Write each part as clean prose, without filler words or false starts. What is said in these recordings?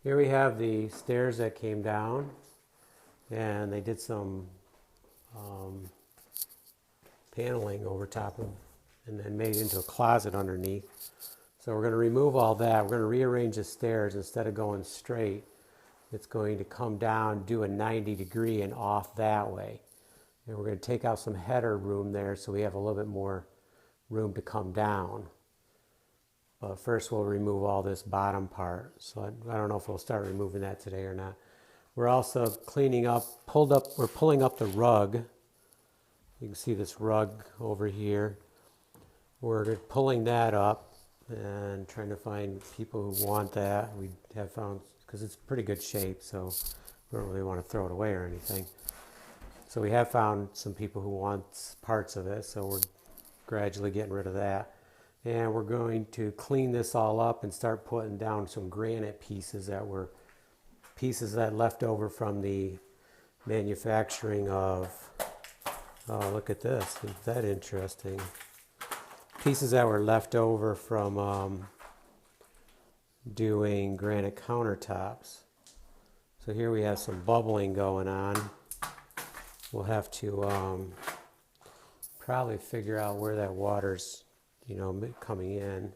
Here we have the stairs that came down, and they did some paneling over top of, and then made it into a closet underneath. So we're going to remove all that. We're going to rearrange the stairs. Instead of going straight, it's going to come down, do a 90-degree and off that way. And we're going to take out some header room there so we have a little bit more room to come down. But first we'll remove all this bottom part. So I don't know if we'll start removing that today or not. We're also cleaning up, we're pulling up the rug. You can see this rug over here. We're pulling that up and trying to find people who want that. We have found, because it's pretty good shape, so we don't really want to throw it away or anything. So we have found some people who want parts of it, so we're gradually getting rid of that. And we're going to clean this all up and start putting down some granite pieces that were pieces that left over from the manufacturing of, oh, look at this, isn't that interesting? Pieces that were left over from doing granite countertops. So here we have some bubbling going on. We'll have to probably figure out where that water's, coming in.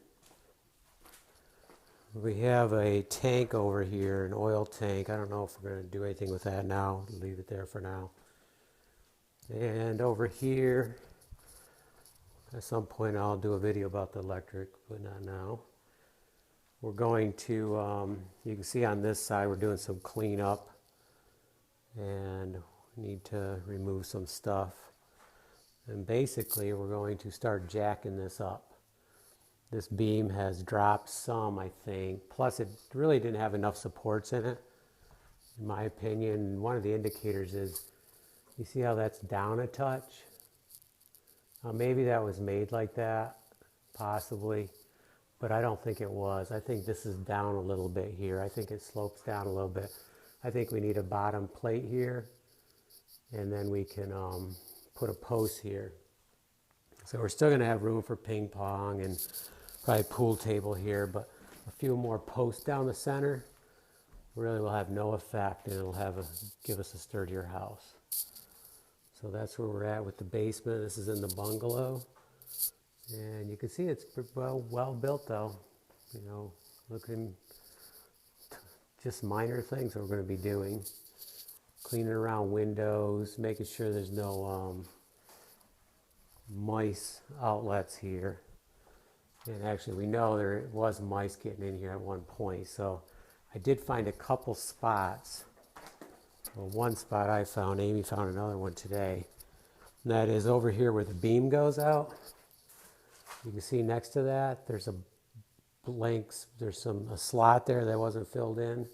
We have a tank over here, an oil tank. I don't know if we're going to do anything with that now. Leave it there for now. And over here, at some point I'll do a video about the electric, but not now. We're going to, you can see on this side, we're doing some cleanup. And we need to remove some stuff. And basically, we're going to start jacking this up. This beam has dropped some, I think. Plus, it really didn't have enough supports in it, in my opinion. One of the indicators is, you see how that's down a touch? Maybe that was made like that, possibly, but I don't think it was. I think this is down a little bit here. I think it slopes down a little bit. I think we need a bottom plate here, and then we can put a post here. So we're still going to have room for ping pong and probably pool table here, but a few more posts down the center really will have no effect, and it'll give us a sturdier house. So that's where we're at with the basement. This is in the bungalow, and you can see it's well built though. Looking just minor things that we're going to be doing. Cleaning around windows, making sure there's no mice outlets here. And actually we know there was mice getting in here at one point. So I did find a couple spots. Well, one spot I found, Amy found another one today. And that is over here where the beam goes out. You can see next to that, there's a slot there that wasn't filled in.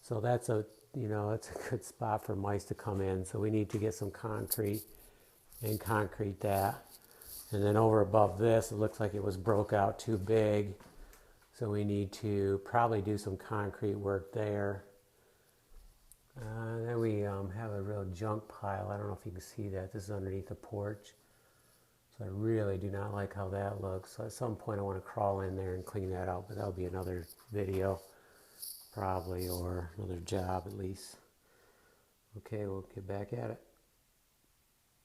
So that's it's a good spot for mice to come in. So we need to get some concrete and concrete that. And then over above this, it looks like it was broke out too big. So we need to probably do some concrete work there. Then we have a real junk pile. I don't know if you can see that. This is underneath the porch. So I really do not like how that looks. So at some point I want to crawl in there and clean that out, but that'll be another video probably, or another job at least. Okay, we'll get back at it.